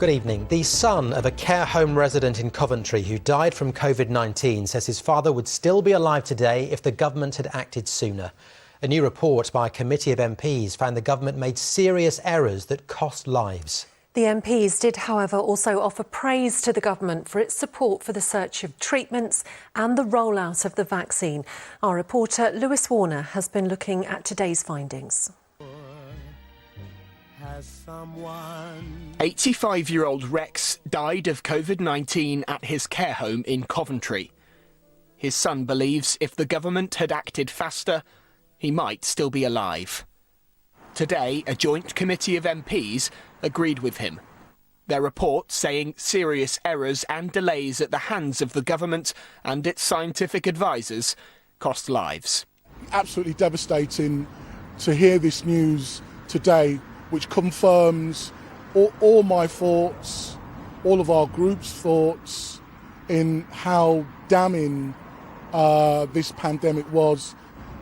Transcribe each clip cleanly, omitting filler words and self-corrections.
Good evening. The son of a care home resident in Coventry who died from COVID-19 says his father would still be alive today if the government had acted sooner. A new report by a committee of MPs found the government made serious errors that cost lives. The MPs did, however, also offer praise to the government for its support for the search of treatments and the rollout of the vaccine. Our reporter Lewis Warner has been looking at today's findings. 85-year-old Rex died of COVID-19 at his care home in Coventry. His son believes if the government had acted faster, he might still be alive. Today, a joint committee of MPs agreed with him. Their report saying serious errors and delays at the hands of the government and its scientific advisors cost lives. Absolutely devastating to hear this news today, which confirms all my thoughts, all of our group's thoughts in how damning this pandemic was.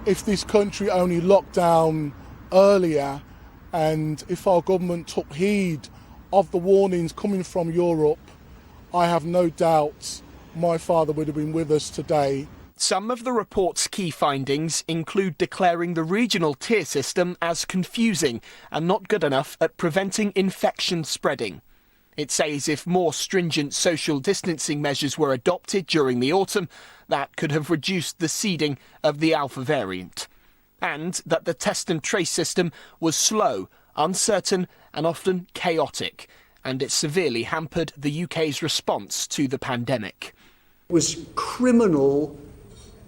If this country only locked down earlier and if our government took heed of the warnings coming from Europe, I have no doubt my father would have been with us today. Some of the report's key findings include declaring the regional tier system as confusing and not good enough at preventing infection spreading. It says if more stringent social distancing measures were adopted during the autumn, that could have reduced the seeding of the Alpha variant. And that the test and trace system was slow, uncertain and often chaotic, and it severely hampered the UK's response to the pandemic. It was criminal,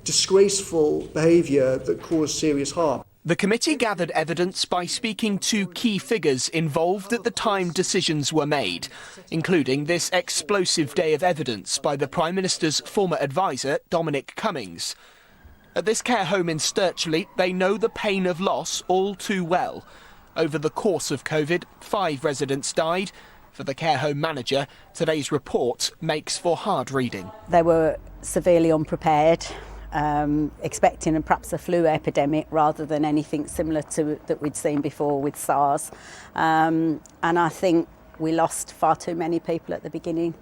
disgraceful behaviour that caused serious harm. The committee gathered evidence by speaking to key figures involved at the time decisions were made, including this explosive day of evidence by the Prime Minister's former advisor, Dominic Cummings. At this care home in Sturchley, they know the pain of loss all too well. Over the course of COVID, 5 residents died. For the care home manager, today's report makes for hard reading. They were severely unprepared, expecting perhaps a flu epidemic rather than anything similar to that we'd seen before with SARS. And I think we lost far too many people at the beginning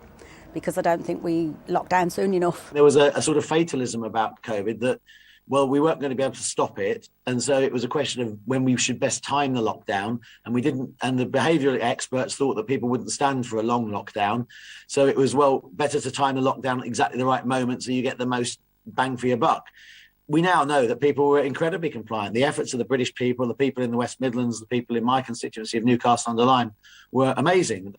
because I don't think we locked down soon enough. There was a sort of fatalism about COVID that, well, we weren't going to be able to stop it. And so it was a question of when we should best time the lockdown. And we didn't. And the behavioural experts thought that people wouldn't stand for a long lockdown. So it was, well, better to time the lockdown at exactly the right moment so you get the most bang for your buck. We now know that people were incredibly compliant. The efforts of the British people, the people in the West Midlands, the people in my constituency of Newcastle-under-Lyme were amazing.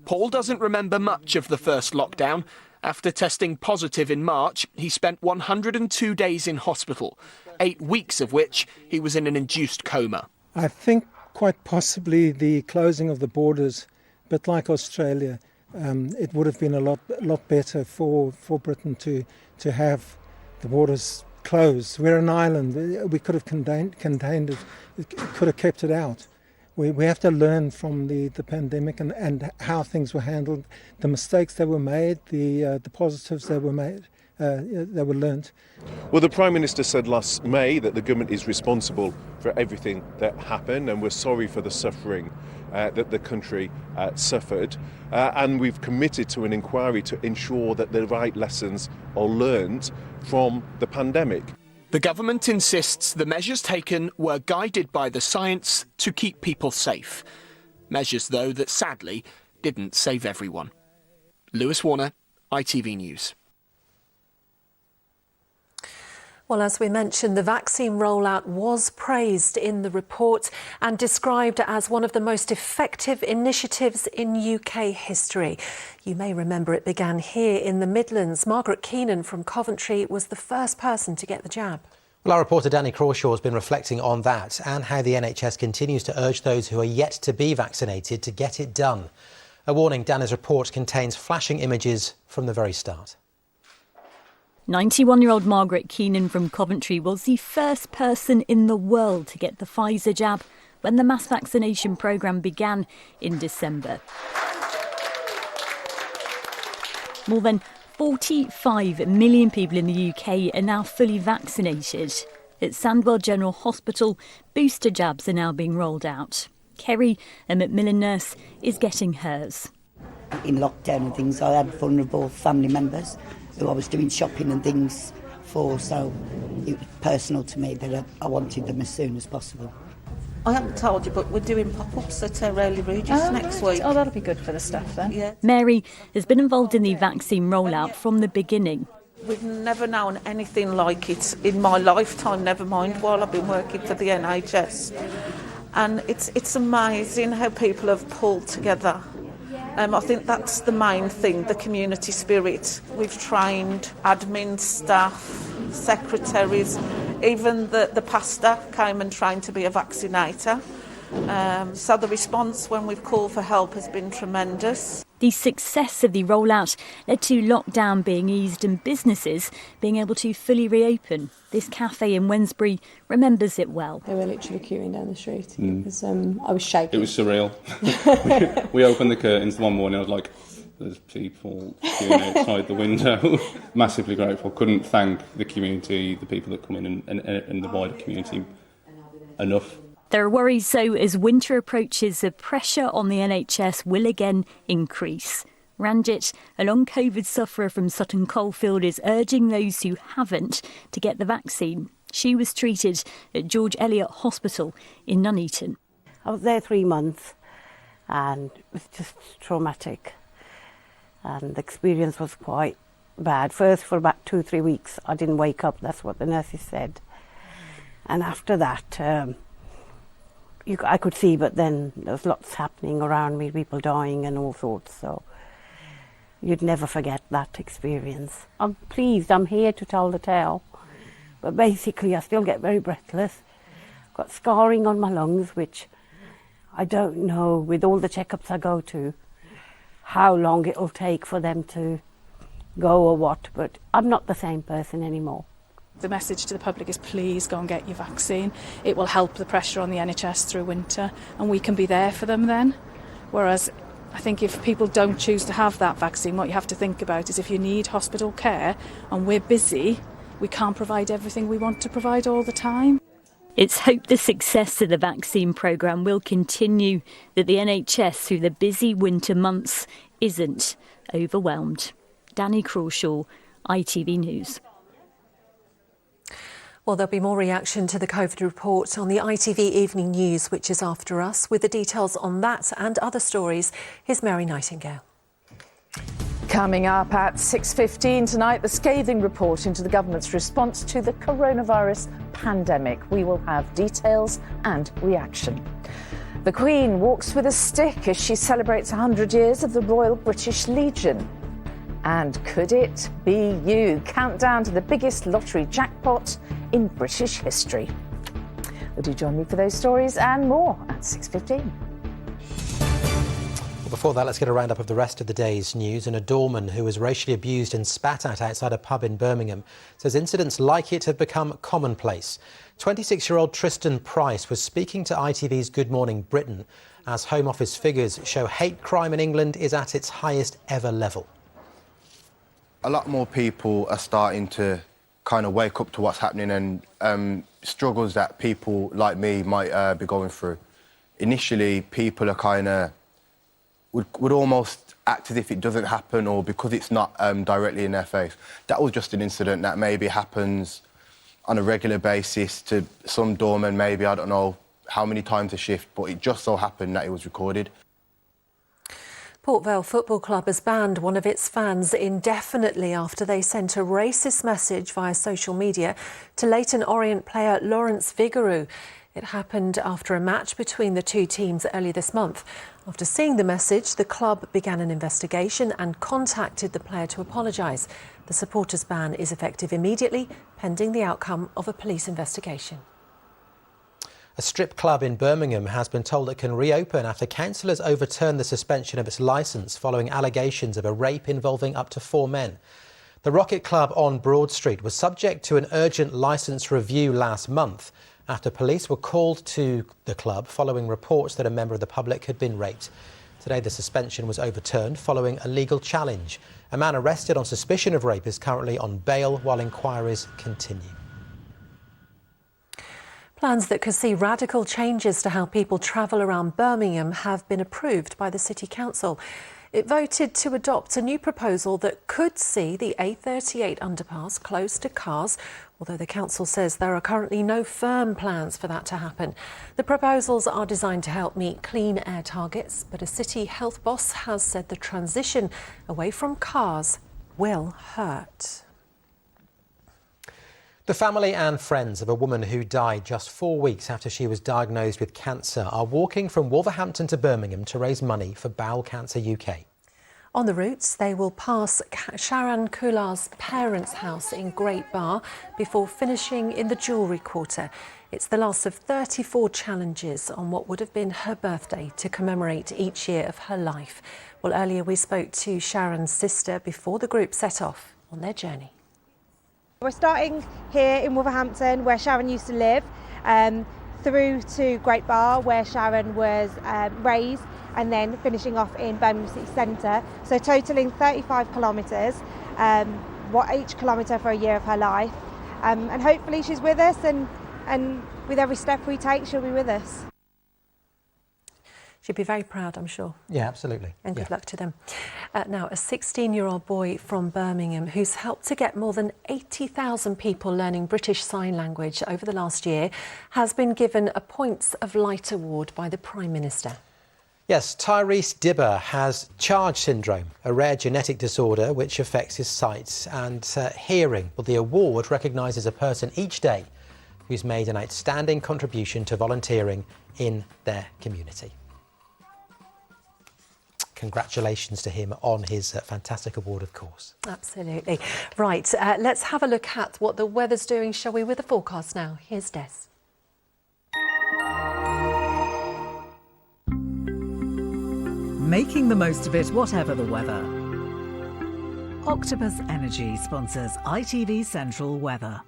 Paul doesn't remember much of the first lockdown. After testing positive in March, he spent 102 days in hospital, 8 weeks of which he was in an induced coma. I think quite possibly the closing of the borders, but like Australia, it would have been a lot better for Britain to have the borders closed. We're an island. We could have contained it. It could have kept it out. We have to learn from the pandemic and how things were handled, the mistakes that were made, the positives that were made, that were learnt. Well, the Prime Minister said last May that the government is responsible for everything that happened, and we're sorry for the suffering that the country suffered. And we've committed to an inquiry to ensure that the right lessons are learnt from the pandemic. The government insists the measures taken were guided by the science to keep people safe. Measures, though, that sadly didn't save everyone. Lewis Warner, ITV News. Well, as we mentioned, the vaccine rollout was praised in the report and described as one of the most effective initiatives in UK history. You may remember it began here in the Midlands. Margaret Keenan from Coventry was the first person to get the jab. Well, our reporter Danny Crawshaw has been reflecting on that and how the NHS continues to urge those who are yet to be vaccinated to get it done. A warning, Danny's report contains flashing images from the very start. 91-year-old Margaret Keenan from Coventry was the first person in the world to get the Pfizer jab when the mass vaccination programme began in December. More than 45 million people in the UK are now fully vaccinated. At Sandwell General Hospital, booster jabs are now being rolled out. Kerry, a Macmillan nurse, is getting hers. in lockdown and things, I had vulnerable family members who I was doing shopping and things for, so it was personal to me that I wanted them as soon as possible. I haven't told you, but we're doing pop-ups at Rayleigh Regis next week. Oh, that'll be good for the staff then. Yeah. Mary has been involved in the vaccine rollout from the beginning. We've never known anything like it in my lifetime, never mind while I've been working for the NHS. And it's amazing how people have pulled together. I think that's the main thing, the community spirit. We've trained admin staff, secretaries, even the pastor came and trained to be a vaccinator. So the response when we've called for help has been tremendous. The success of the rollout led to lockdown being eased and businesses being able to fully reopen. This cafe in Wednesbury remembers it well. They were literally queuing down the street. I was shaking. It was surreal. we opened the curtains one morning, I was like, there's people queuing outside the window. Massively grateful. Couldn't thank the community, the people that come in and the wider community enough. There are worries, so as winter approaches, the pressure on the NHS will again increase. Ranjit, a long COVID sufferer from Sutton Coldfield, is urging those who haven't to get the vaccine. She was treated at George Eliot Hospital in Nuneaton. I was there 3 months and it was just traumatic. And the experience was quite bad. First, for about 2-3 weeks, I didn't wake up. That's what the nurses said. And after that, I could see, but then there was lots happening around me, people dying and all sorts. So you'd never forget that experience. I'm pleased. I'm here to tell the tale. But basically, I still get very breathless. I've got scarring on my lungs, which I don't know, with all the checkups I go to, how long it'll take for them to go or what. But I'm not the same person anymore. The message to the public is please go and get your vaccine. It will help the pressure on the NHS through winter and we can be there for them then. Whereas I think if people don't choose to have that vaccine, what you have to think about is if you need hospital care and we're busy, we can't provide everything we want to provide all the time. It's hoped the success of the vaccine programme will continue, that the NHS through the busy winter months isn't overwhelmed. Danny Crawshaw, ITV News. Well, there'll be more reaction to the COVID report on the ITV Evening News, which is after us. With the details on that and other stories, here's Mary Nightingale. Coming up at 6:15 tonight, the scathing report into the government's response to the coronavirus pandemic. We will have details and reaction. The Queen walks with a stick as she celebrates 100 years of the Royal British Legion. And could it be you? Countdown to the biggest lottery jackpot in British history. Would you join me for those stories and more at 6:15? Before that, let's get a roundup of the rest of the day's news. And a doorman who was racially abused and spat at outside a pub in Birmingham says incidents like it have become commonplace. 26-year-old Tristan Price was speaking to ITV's Good Morning Britain as Home Office figures show hate crime in England is at its highest ever level. A lot more people are starting to kind of wake up to what's happening and struggles that people like me might be going through. Initially, people are kind of would almost act as if it doesn't happen, or because it's not directly in their face. That was just an incident that maybe happens on a regular basis to some doormen, maybe, I don't know how many times a shift, but it just so happened that it was recorded. Port Vale Football Club has banned one of its fans indefinitely after they sent a racist message via social media to Leyton Orient player Lawrence Vigouroux. It happened after a match between the two teams earlier this month. After seeing the message, the club began an investigation and contacted the player to apologise. The supporters' ban is effective immediately, pending the outcome of a police investigation. A strip club in Birmingham has been told it can reopen after councillors overturned the suspension of its licence following allegations of a rape involving up to 4 men. The Rocket Club on Broad Street was subject to an urgent licence review last month after police were called to the club following reports that a member of the public had been raped. Today, the suspension was overturned following a legal challenge. A man arrested on suspicion of rape is currently on bail while inquiries continue. Plans that could see radical changes to how people travel around Birmingham have been approved by the City Council. It voted to adopt a new proposal that could see the A38 underpass closed to cars, although the council says there are currently no firm plans for that to happen. The proposals are designed to help meet clean air targets, but a city health boss has said the transition away from cars will hurt. The family and friends of a woman who died just 4 weeks after she was diagnosed with cancer are walking from Wolverhampton to Birmingham to raise money for Bowel Cancer UK. On the route, they will pass Sharon Kular's parents' house in Great Barr before finishing in the Jewellery Quarter. It's the last of 34 challenges on what would have been her birthday to commemorate each year of her life. Well, earlier we spoke to Sharon's sister before the group set off on their journey. We're starting here in Wolverhampton, where Sharon used to live, through to Great Barr, where Sharon was raised, and then finishing off in Birmingham City Centre. So totalling 35 kilometres, each kilometre for a year of her life. And hopefully she's with us, and with every step we take, she'll be with us. She'd be very proud, I'm sure. Yeah, absolutely. And good luck to them. Now, a 16-year-old boy from Birmingham who's helped to get more than 80,000 people learning British Sign Language over the last year has been given a Points of Light award by the Prime Minister. Yes, Tyrese Dibber has Charge syndrome, a rare genetic disorder which affects his sight and hearing. But the award recognises a person each day who's made an outstanding contribution to volunteering in their community. Congratulations to him on his fantastic award, of course. Absolutely. Right, let's have a look at what the weather's doing, shall we, with the forecast now. Here's Des. Making the most of it, whatever the weather. Octopus Energy sponsors ITV Central Weather.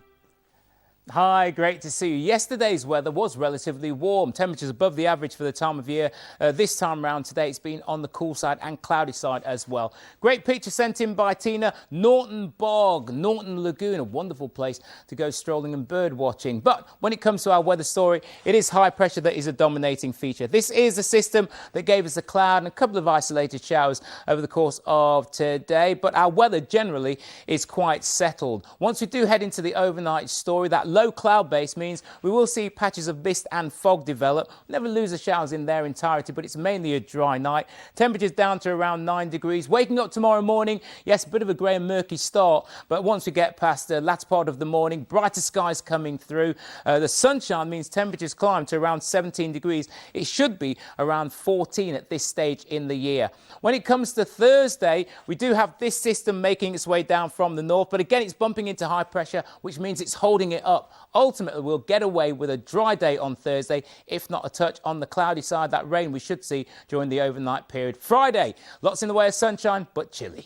Hi, great to see you. Yesterday's weather was relatively warm. Temperatures above the average for the time of year. This time round today, it's been on the cool side and cloudy side as well. Great picture sent in by Tina. Norton Bog, Norton Lagoon, a wonderful place to go strolling and bird watching. But when it comes to our weather story, it is high pressure that is a dominating feature. This is a system that gave us a cloud and a couple of isolated showers over the course of today. But our weather generally is quite settled. Once we do head into the overnight story, that low cloud base means we will see patches of mist and fog develop. We'll never lose the showers in their entirety, but it's mainly a dry night. Temperatures down to around 9 degrees. Waking up tomorrow morning, yes, a bit of a grey and murky start, but once we get past the latter part of the morning, brighter skies coming through. The sunshine means temperatures climb to around 17 degrees. It should be around 14 at this stage in the year. When it comes to Thursday, we do have this system making its way down from the north, but again, it's bumping into high pressure, which means it's holding it up. Ultimately, we'll get away with a dry day on Thursday, if not a touch on the cloudy side. That rain we should see during the overnight period. Friday, lots in the way of sunshine, but chilly.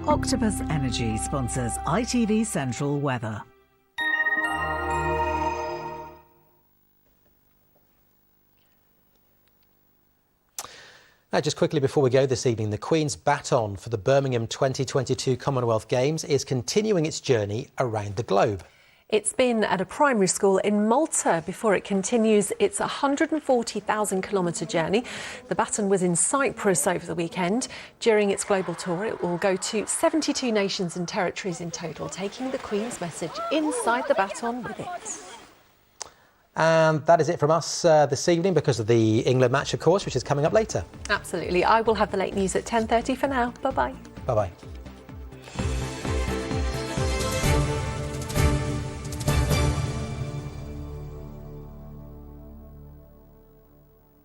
Octopus Energy sponsors ITV Central Weather. Now, just quickly before we go this evening, the Queen's baton for the Birmingham 2022 Commonwealth Games is continuing its journey around the globe. It's been at a primary school in Malta before it continues its 140,000-kilometre journey. The baton was in Cyprus over the weekend. During its global tour, it will go to 72 nations and territories in total, taking the Queen's message inside the baton with it. And that is it from us this evening because of the England match, of course, which is coming up later. Absolutely. I will have the late news at 10:30 for now. Bye-bye. Bye-bye.